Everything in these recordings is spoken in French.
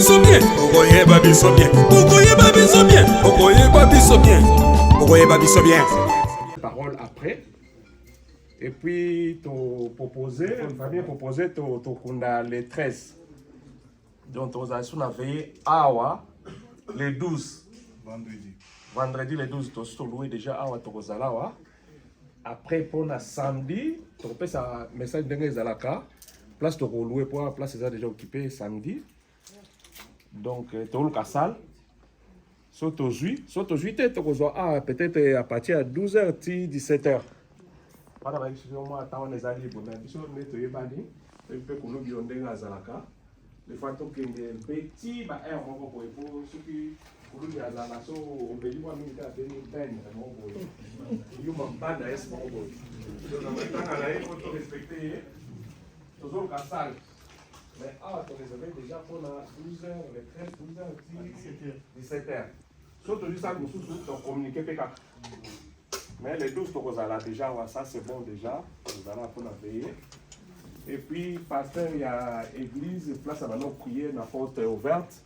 biso bien. Okoyeba biso bien. Okoyeba biso bien. Okoyeba biso bien. Okoyeba biso bien. Parole après. Et puis, tu proposé, famille proposé, tu les 13. Donc, tu as veillé Awa, les 12. Vendredi. Vendredi, les 12, tu as loué déjà Awa, tu as après, pour le samedi, tu as fait un message de Zalaka. Place de louer pour la place déjà occupée samedi. Donc, tu as la salle. Soit aujourd'hui, peut-être à partir de 12h, 17h. Voilà, moi, je suis allé pour les gens qui ont été à les fois que les petits air pour ceux qui ont la nation au pays de l'Amérique à 2020. Ils ont un bas d'AS. Donc, il faut respecter toujours la salle. Mais tu réservé déjà pour 12h, les 13, 12h, 17h. Surtout ça, nous sommes communiqués. Mais les 12, vous allez déjà, ça c'est bon déjà. Vous allez pour la payer. Et puis, pasteur, il y a l'église, place à maintenant prier, la porte est ouverte.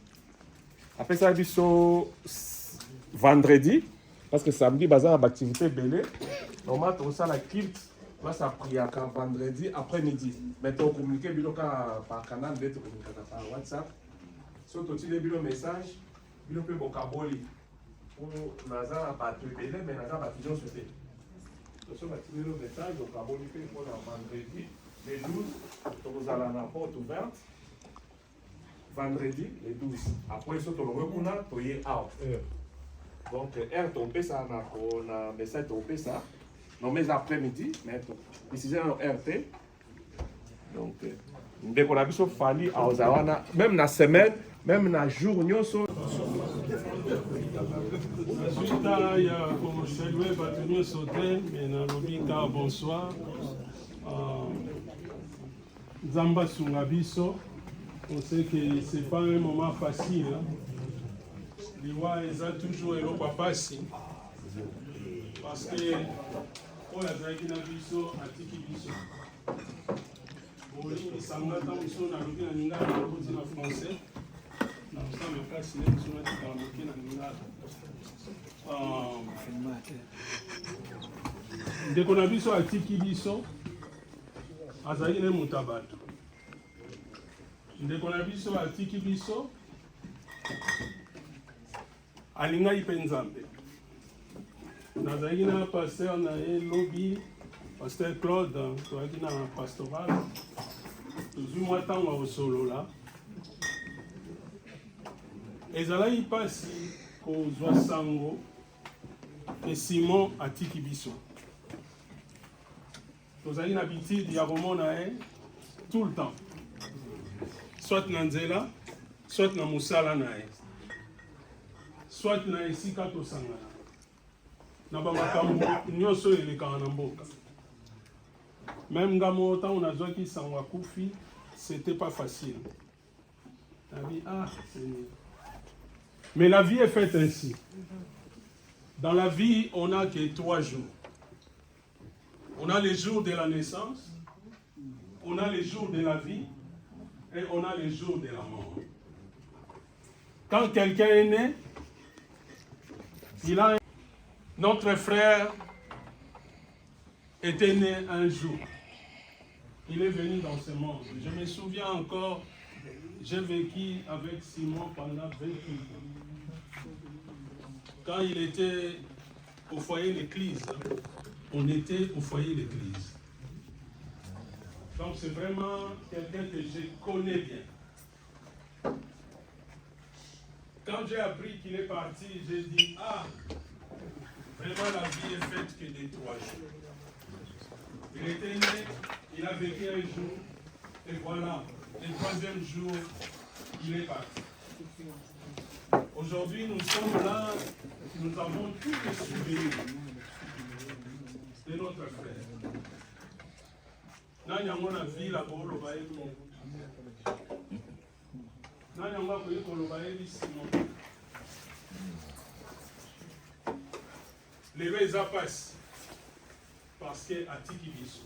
Après ça, il y a vendredi, parce que samedi, il y a une activité belée. Normalement, tu as la culte, place à prier vendredi après-midi. Mais tu as communiqué par canal, par WhatsApp. Surtout, tu as un message, tu as un vocabulaire. Pour Nazar, tu as belé, mais Nazar, tu as toujours sauté. Tu as un message, vocabulaire pour vendredi. Les 12, tu as la porte ouverte. Vendredi, les 12. Après, tu as le out. Donc, tu as ça, un message, tu as ça. Non, mais après-midi, mais tu as RT. Donc, dès qu'on a vu ça, Fali, même dans la semaine, même dans le jour, nous sommes. Il y a comme saluer Batonio Sautel, mais dans le bonsoir. Zamba Sungabiso, on sait que ce n'est pas un moment facile. Les rois, ils ont toujours un papa ici. Parce que, pour la Zagina Biso, Atiki Biso. Pour les Sangata, ils sont dans le Ninga, ils sont français. Nous sommes en place, ils sont dans le Ninga. Dès qu'on a vu ça, Atiki Biso, Azagine Mutabato. Dès qu'on a vu ça, Atiki Biso, Alinga Ipenzambe. Nazagina pasteur na lobby, pasteur Claude, Nazagina pastoral. Toujours moi tant au solo là. Et là il passe au Zoasango et Simon Atiki Biso. Nous avons une habitude de Romona tout le temps. Soit Nanzela, soit na Moussala nae. Soit na Esika to Sangana. Na bamakambo nyoso eleka na mboka. Même ngamo ta on a joué qui sangwa kufi, c'était pas facile. La vie Seigneur. Mais la vie est faite ainsi. Dans la vie, on n'a que 3 jours. On a les jours de la naissance, on a les jours de la vie et on a les jours de la mort. Quand quelqu'un est né, notre frère était né un jour. Il est venu dans ce monde. Je me souviens encore, j'ai vécu avec Simon pendant 28 ans. Quand il était au foyer de l'église, on était au foyer de l'église. Donc c'est vraiment quelqu'un que je connais bien. Quand j'ai appris qu'il est parti, j'ai dit, vraiment la vie est faite que des 3 jours. Il était né, il a vécu un jour, et voilà, le 3e jour, il est parti. Aujourd'hui, nous sommes là, nous avons tous les souvenirs de notre frère. Nanyangwa na vila bolo baebi. Nanyangwa ko baebi Simon. Les gens passent parce que Atiki Biso.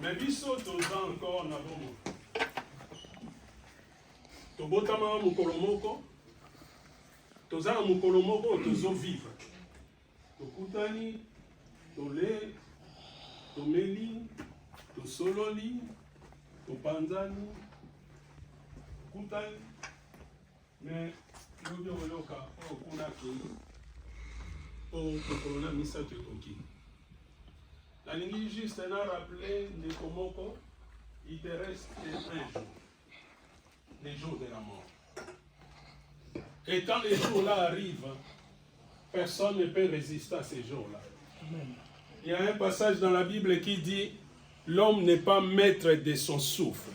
Mais Biso, 2 ans encore, on a bon. tobotama mokolo moko toza na mokolo moko tozovivre tokutani tole tomeli tosololi topanzani kutani mais lobi oyoka oyo kuna kei oyo tokolo na misato ekoki nalingi juste na rappeler ndeko moko il te reste un jour les jours de la mort. Et quand les jours-là arrivent, personne ne peut résister à ces jours-là. Il y a un passage dans la Bible qui dit l'homme n'est pas maître de son souffle.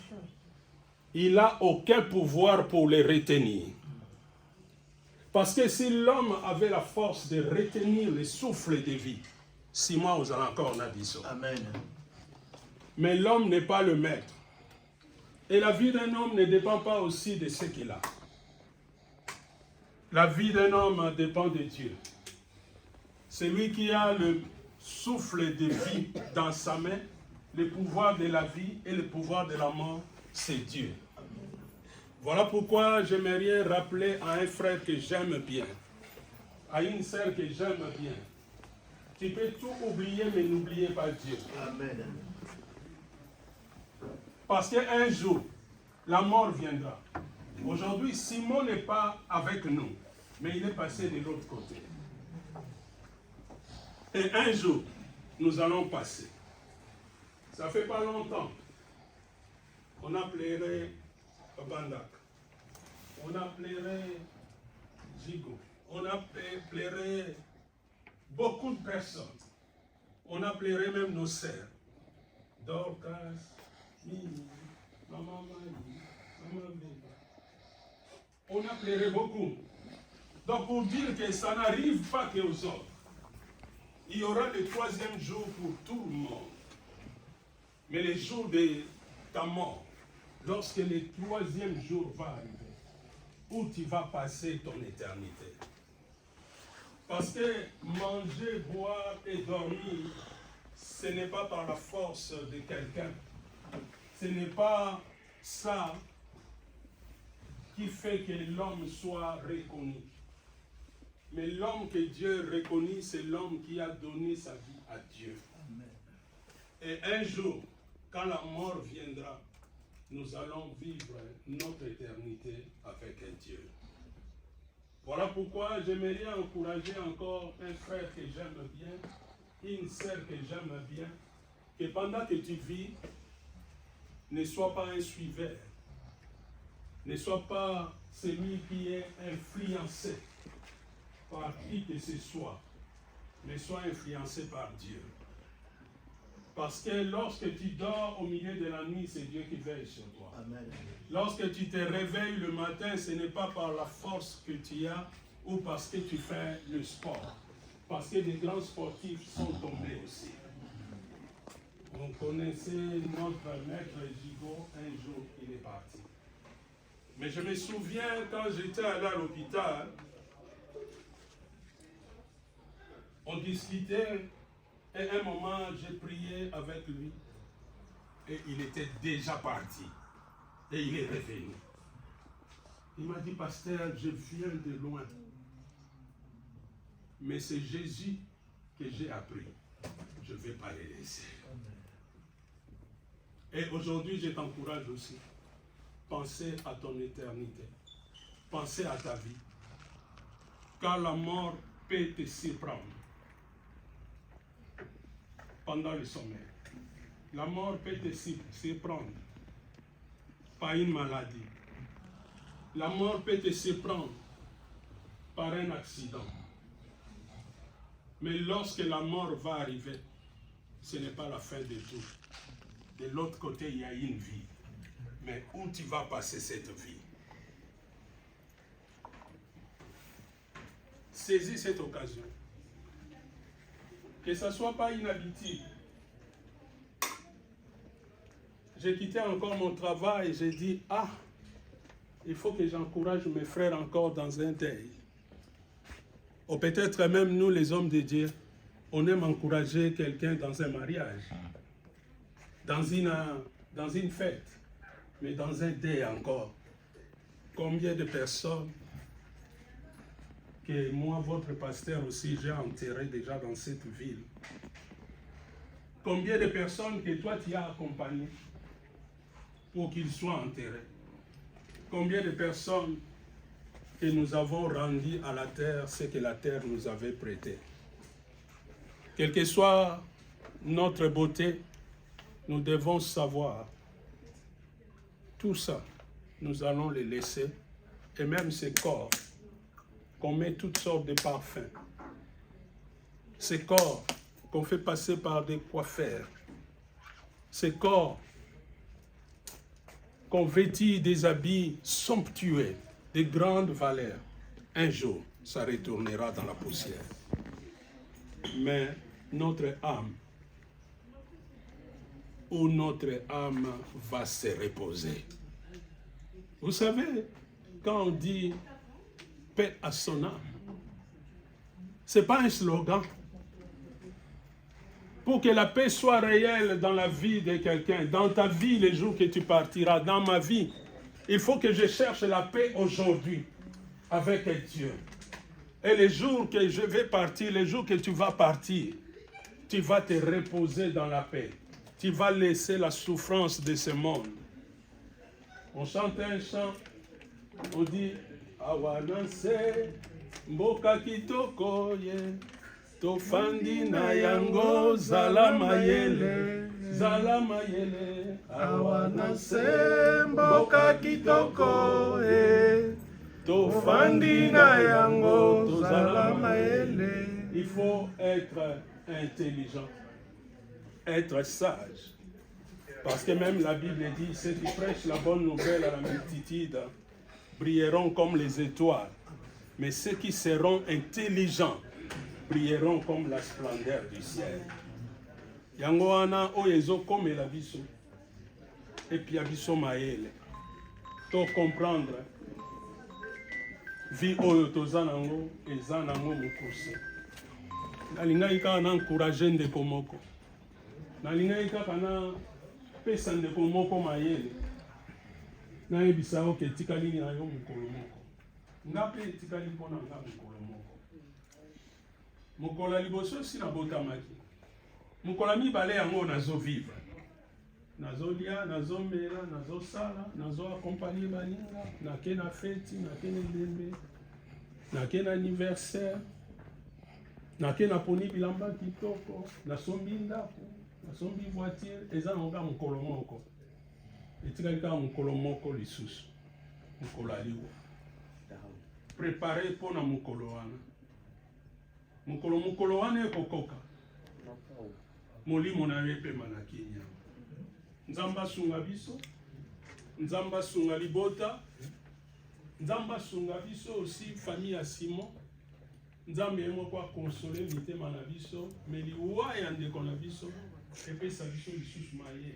Il n'a aucun pouvoir pour les retenir. Parce que si l'homme avait la force de retenir le souffle de vie, 6 mois, vous allez encore en abysso. Amen. Mais l'homme n'est pas le maître. Et la vie d'un homme ne dépend pas aussi de ce qu'il a. La vie d'un homme dépend de Dieu. Celui qui a le souffle de vie dans sa main, le pouvoir de la vie et le pouvoir de la mort, c'est Dieu. Voilà pourquoi j'aimerais rappeler à un frère que j'aime bien, à une sœur que j'aime bien. Tu peux tout oublier, mais n'oubliez pas Dieu. Amen. Parce qu'un jour, la mort viendra. Aujourd'hui, Simon n'est pas avec nous, mais il est passé de l'autre côté. Et un jour, nous allons passer. Ça fait pas longtemps. On a pleuré Bandak. On a pleuré Jigo. On a pleuré beaucoup de personnes. On a pleuré même nos sœurs. Dorcas, Mimi, Maman Marie, Maman Béba. On a pleuré beaucoup. Donc pour dire que ça n'arrive pas qu'aux autres, il y aura le 3e jour pour tout le monde. Mais le jour de ta mort, lorsque le 3e jour va arriver, où tu vas passer ton éternité. Parce que manger, boire et dormir, ce n'est pas par la force de quelqu'un. Ce n'est pas ça qui fait que l'homme soit reconnu. Mais l'homme que Dieu reconnaît, c'est l'homme qui a donné sa vie à Dieu. Amen. Et un jour, quand la mort viendra, nous allons vivre notre éternité avec un Dieu. Voilà pourquoi j'aimerais encourager encore un frère que j'aime bien, une sœur que j'aime bien, que pendant que tu vis, ne sois pas un suiveur, ne sois pas celui qui est influencé par qui que ce soit, mais sois influencé par Dieu. Parce que lorsque tu dors au milieu de la nuit, c'est Dieu qui veille sur toi. Amen. Lorsque tu te réveilles le matin, ce n'est pas par la force que tu as ou parce que tu fais le sport. Parce que des grands sportifs sont tombés aussi. Vous connaissez notre maître Jigo, un jour il est parti. Mais je me souviens quand j'étais allé à l'hôpital, on discutait et à un moment j'ai prié avec lui et il était déjà parti et il est revenu. Il m'a dit, pasteur, je viens de loin, mais c'est Jésus que j'ai appris. Je ne vais pas les laisser. Et aujourd'hui, je t'encourage aussi. Pensez à ton éternité. Pensez à ta vie. Car la mort peut te surprendre pendant le sommeil. La mort peut te surprendre par une maladie. La mort peut te surprendre par un accident. Mais lorsque la mort va arriver, ce n'est pas la fin de tout. De l'autre côté, il y a une vie. Mais où tu vas passer cette vie? Saisis cette occasion. Que ce ne soit pas inhabituel. J'ai quitté encore mon travail et j'ai dit, il faut que j'encourage mes frères encore dans un deuil. Ou peut-être même nous, les hommes de Dieu, on aime encourager quelqu'un dans un mariage, dans une fête, mais dans un deuil encore. combien de personnes que moi, votre pasteur aussi, j'ai enterré déjà dans cette ville. Combien de personnes que toi, tu as accompagnées pour qu'ils soient enterrés. Combien de personnes que nous avons rendues à la terre ce que la terre nous avait prêté. Quelle que soit notre beauté, nous devons savoir tout ça. Nous allons les laisser. Et même ces corps, qu'on met toutes sortes de parfums. Ces corps qu'on fait passer par des coiffeurs. Ces corps qu'on vêtit des habits somptueux, de grande valeur. Un jour, ça retournera dans la poussière. Mais notre âme, où notre âme va se reposer. Vous savez, quand on dit paix à son âme, ce n'est pas un slogan. Pour que la paix soit réelle dans la vie de quelqu'un, dans ta vie les jours que tu partiras, dans ma vie, il faut que je cherche la paix aujourd'hui avec Dieu. Et les jours que je vais partir, les jours que tu vas partir, tu vas te reposer dans la paix. Tu vas laisser la souffrance de ce monde. On chante un chant, on dit Awananse mboka kitoko ye tofandi na yango zala mayele Awananse mboka kitoko ye tofandi na yango zala mayele. Il faut être intelligent, être sage. Parce que même la Bible dit, ceux qui prêchent la bonne nouvelle à la multitude brilleront comme les étoiles. Mais ceux qui seront intelligents brilleront comme la splendeur du ciel. Yango wana oyezo comme la biso. Et puis abiso maele. To comprendre. Vie oyo tozanango ezanango mukuse. Nalingai kaka na encourager ndeko moko. Nalingai kaka na pesa ndeko moko mayele. Nayebisa yo ke etikali na yo mokolo moko. Nga mpe etikali mpona nga mokolo moko. Mokolo ya liboso si nabotamaki. Mokolo ya mibale yango nazovivre. Nazolia, nazomela, nazosala, nazoaccompagner baninga, nake na feti, nake na lembe, nake na anniversaire, nake na poni bilamba kitoko, nasombi ndako, nasombi voiture, eza nanga mokolo moko. Etikali kaka mokolo moko lisusu, mokolo aliwa. Préparer mpona mokolo wana. Mokolo wana ekokoka. Molimo na ye pema na Kenya. Nzamba sunga biso, Nzamba sunga libota, Nzamba sunga biso aussi famille à Simon. Nzambe yemo kwa consoler mitema na biso, meliwa ya ndeko na biso, epesa biso lisusu maye.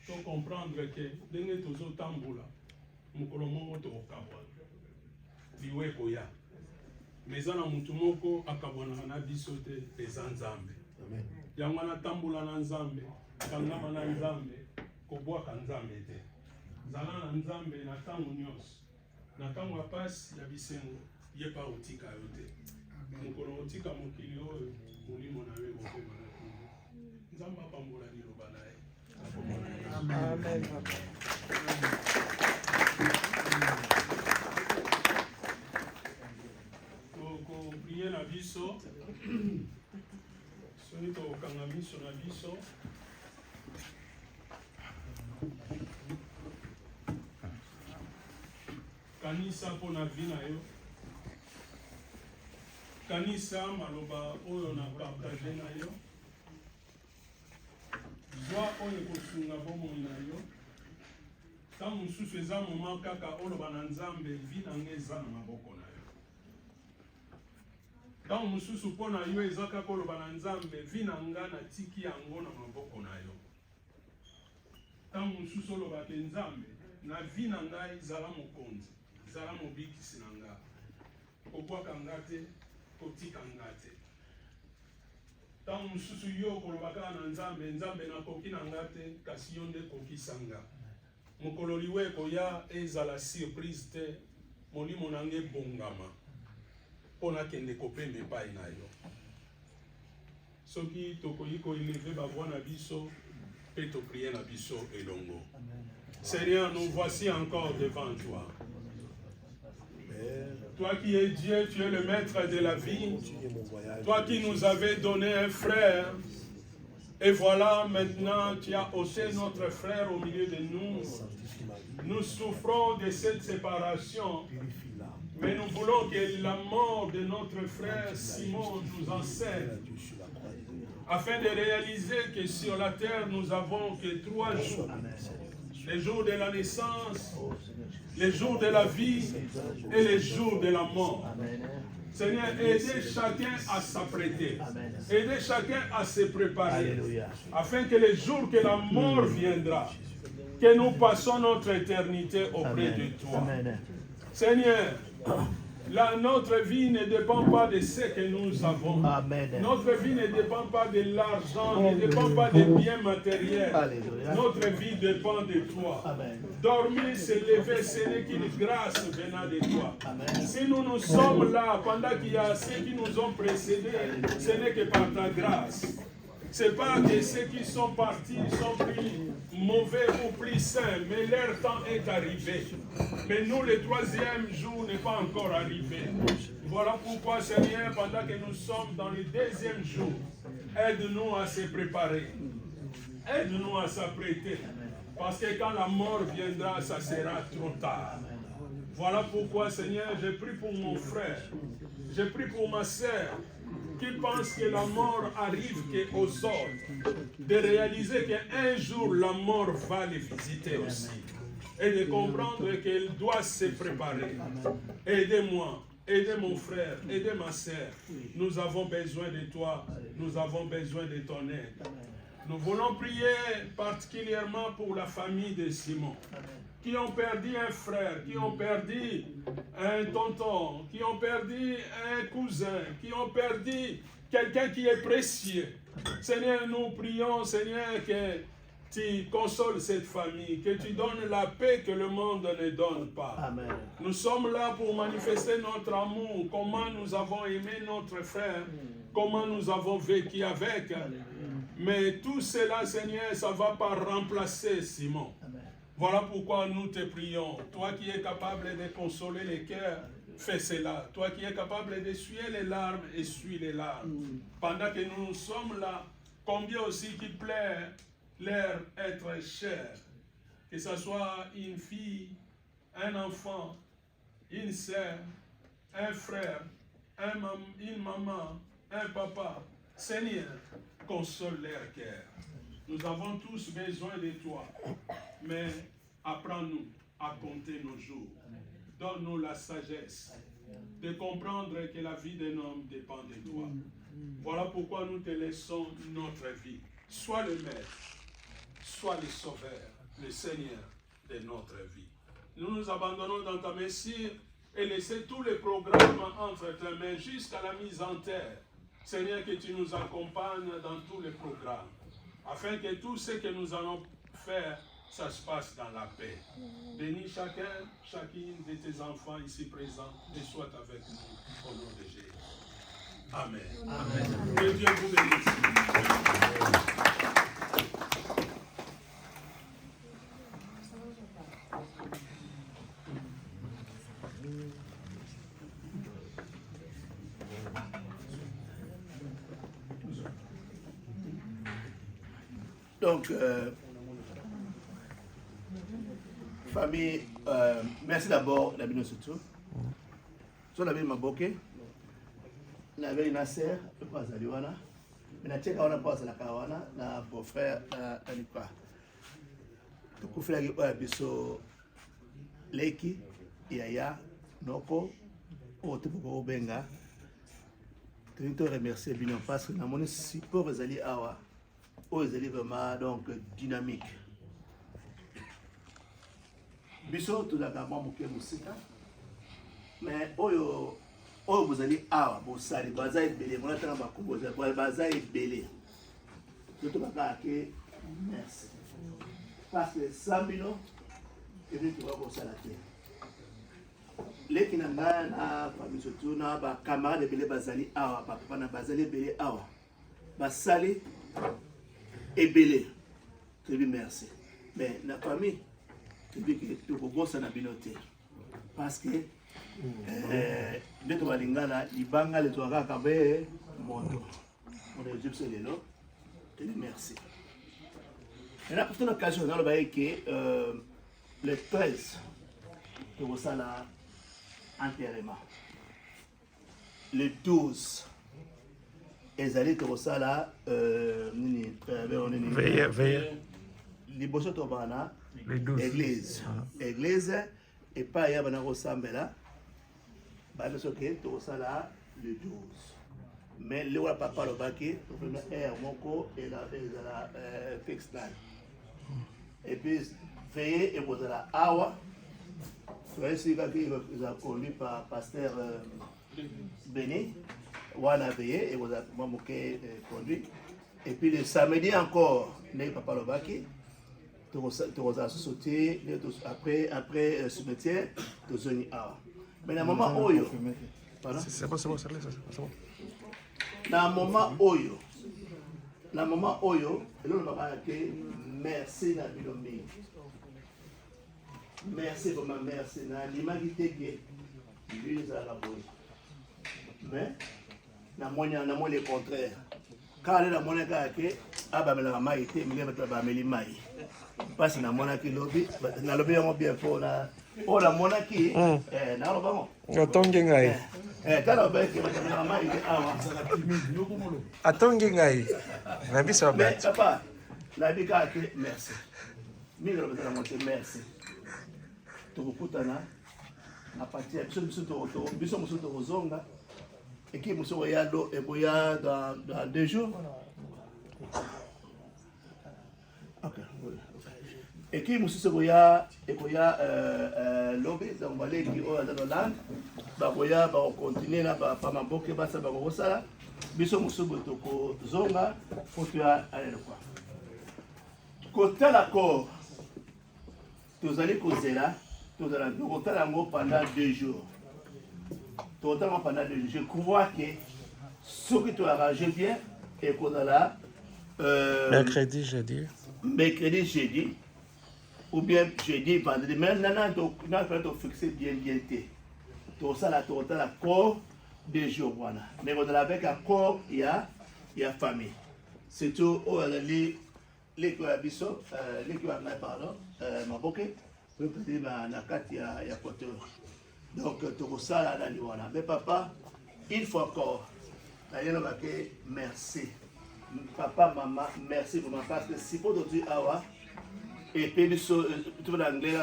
To comprendre que ndenge tozo tambola, mokolo moko tokabwana. Liwe koya. Mezana mutu moko akabwana na biso te eza Nzambe. Amen. Yango na tambola na Nzambe. Kangama na Nzambe, kobwaka Nzambe te. Zala na Nzambe na tango nyonso. Na tango ya pasi ya bisengo, ye pa otika yo te. Mokolo otika mokili oyo, molimo na yo kopema na Kongo. Nzambe apambola liloba na ye. Amen. Toko priye na biso. Soni tokanga miso na biso. Kanisa mpona vi na yo. Kanisa maloba oyo na partage na yo. Zwa oyo kosunga bomoi na yo. Ntango mosusu eza moma kaka oloba na Nzambe vi na nga eza na maboko na yo. Ntango mosusu mpona yo eza kaka oloba na Nzambe vi na nga natiki yango na maboko na yo. Ntango mosusu oloba ke Nzambe na vi na ngai zala mokonzi. Zala mobikisi na nga. Kobwaka nga te, kotika nga te. Ntango mosusu yo kolobaka na Nzambe, Nzambe nakoki na nga te, kasi yo nde kokisa nga. mokolo liwe koya ezala surprise te molimo nange bongama pona kende kopembe epai na yo soki tokoki koeleve bavoi na biso mpe toprie na biso elongo. Seigneur, nous voici encore devant toi. Toi qui es Dieu, tu es le maître de la vie. Toi qui nous avais donné un frère. Et voilà, maintenant, tu as ôté notre frère au milieu de nous. Nous souffrons de cette séparation. Mais nous voulons que la mort de notre frère Simon nous enseigne. Afin de réaliser que sur la terre, nous avons que 3 jours. Les jours de la naissance, les jours de la vie et les jours de la mort. Seigneur, aidez chacun à s'apprêter. Aidez chacun à se préparer. Afin que le jour que la mort viendra, que nous passons notre éternité auprès de toi. Seigneur, notre vie ne dépend pas de ce que nous avons. Notre vie ne dépend pas de l'argent, ne dépend pas des biens matériels. Notre vie dépend de toi. Dormir, se lever, ce n'est qu'une grâce venant de toi. Si nous sommes là pendant qu'il y a ceux qui nous ont précédés, ce n'est que par ta grâce. Ce n'est pas que ceux qui sont partis sont plus mauvais ou plus sains, mais leur temps est arrivé. Mais nous, le 3e jour n'est pas encore arrivé. Voilà pourquoi, Seigneur, pendant que nous sommes dans le 2e jour, aide-nous à se préparer. Aide-nous à s'apprêter. Parce que quand la mort viendra, ça sera trop tard. Voilà pourquoi, Seigneur, je prie pour mon frère. Je prie pour ma sœur qui pense que la mort arrive qu'aux autres, de réaliser qu'un jour la mort va les visiter aussi, et de comprendre qu'elle doit se préparer. Aidez-moi, aidez mon frère, aidez ma sœur. Nous avons besoin de toi, nous avons besoin de ton aide. Nous voulons prier particulièrement pour la famille de Simon, qui ont perdu un frère, qui ont perdu un tonton, qui ont perdu un cousin, qui ont perdu quelqu'un qui est précieux. Seigneur, nous prions, Seigneur, que tu consoles cette famille, que tu donnes la paix que le monde ne donne pas. Amen. Nous sommes là pour manifester notre amour, comment nous avons aimé notre frère, comment nous avons vécu avec. Mais tout cela, Seigneur, ça ne va pas remplacer Simon. Amen. Voilà pourquoi nous te prions. Toi qui es capable de consoler les cœurs, fais cela. Toi qui es capable d'essuyer les larmes, essuie les larmes. Pendant que nous sommes là, combien aussi qui plaît leur être cher. Que ce soit une fille, un enfant, une sœur, un frère, une maman, un papa. Seigneur, console leur cœur. Nous avons tous besoin de toi. Mais apprends-nous à compter nos jours. Donne-nous la sagesse de comprendre que la vie d'un homme dépend de toi. Voilà pourquoi nous te laissons notre vie. Sois le maître, sois le sauveur, le Seigneur de notre vie. Nous nous abandonnons dans ta merci et laissez tous les programmes entre tes mains jusqu'à la mise en terre. Seigneur, que tu nous accompagnes dans tous les programmes, afin que tout ce que nous allons faire, ça se passe dans la paix. Bénis chacun, chacune de tes enfants ici présents et sois avec nous au nom de Jésus. Amen. Amen. Que Dieu vous bénisse. Donc, famille, merci d'abord d'abonner surtout. So la vie maboke, na vie Nasser, le pas Zaliwana, mais na tcheka wana pas la kawana, na beau-frère na Nipa. Donc au frère biso Leki, Yaya, Noko, Otepo Benga. Je te remercie bien parce que na mon support Zali Awa. Aux élèves vraiment donc dynamique. Biso tout d'abord moké musika. Mais oyo vous allez awa bosali baza ebele mona tanga bakumbo baza ebele. Tout baka ke merci. Parce que Sambino ebi toka kosala te leki na ngai na famille surtout na bacamarade ebele bazali awa bapapa na bazali ebele awa basali ebele toyebi merci mais na famille toyebi tokobosana bino te parce que nde tobalingana libanga letwaka kaka be moto on biso lelo toyebi merci maintenant pour une occasion naloba eke le 13 tokosala enterrement. Le 12, ezali tokosala nini Veillez. liboso tobana Le 12. église et pas ya bana kosambela ba so ke tokosala le 12. Mais le wa papa lobaki tokona air moko et la fixe time. Et puis veillez et vous la awa. Ici, ils ont conduit par pasteur Béni, Wana Veillé, et vous avez conduit. Et puis le samedi encore, les papa Lobaki, tu vas sauter après cimetière, tu vas venir à. Mais dans le moment où C'est bon, c'est bon. dans le moment où il merci na bilomi. Merci pour ma merci na l'imagité que lui à la boue. Mais na monya na le contraire. Car la monya que abamela maïté mais ba ba meli mai. Parce na monya ki lobi na lobi on bien pour na o la monya ki na lo bango. Atongi ngai. Kana ba ke ba maïté awa. Atongi ngai. Na biso ba. Mais papa, la bika que merci. Mimi lo betala monte merci. Tokutana na partie biso muso tozonga équipe muso ya do eboya dans 2 jours. OK. Équipe muso ya eboya lobby donc balé qui o dans land ba boya ba continuer na ba maboke ba sa ba ko sala biso muso toko zonga faut tu aller quoi. Côté l'accord vous allez causer là. Nous allons pendant 2 jours. Je crois que ce que tu as arrangé bien et qu'on a là. Mercredi, jeudi, ou bien jeudi, vendredi. Maintenant, nous allons fixer bien. Tout ça, là, tu as l'accord 2 jours. Mais avec l'accord, il y a famille. C'est tout. Les qui donc tout ça là mais papa il faut encore merci papa maman merci pour ma parce que si pour dire awa et puis tout l'anglais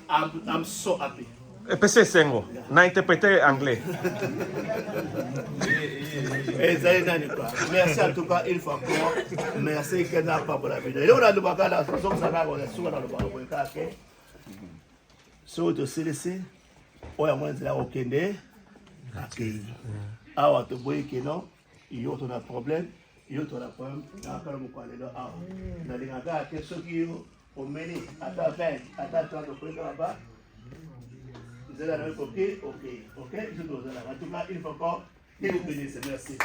I'm so happy PC Sengo, na interprété anglais. Merci en tout cas, une fois encore. Merci que n'a pas pour la vidéo. Et on a le bagage là, on est souvent dans le bagage. So to laisser, on a moins de la okende. Ah, on te voit que non, il y a un problème, il y a un problème. Après, on va aller là. Dans les gars, qu'est-ce qui au menu, à ta 20, à ta 30, on peut là-bas. Vous allez aller, ok, je dois aller. En tout cas, il faut pas. Il est béni, merci.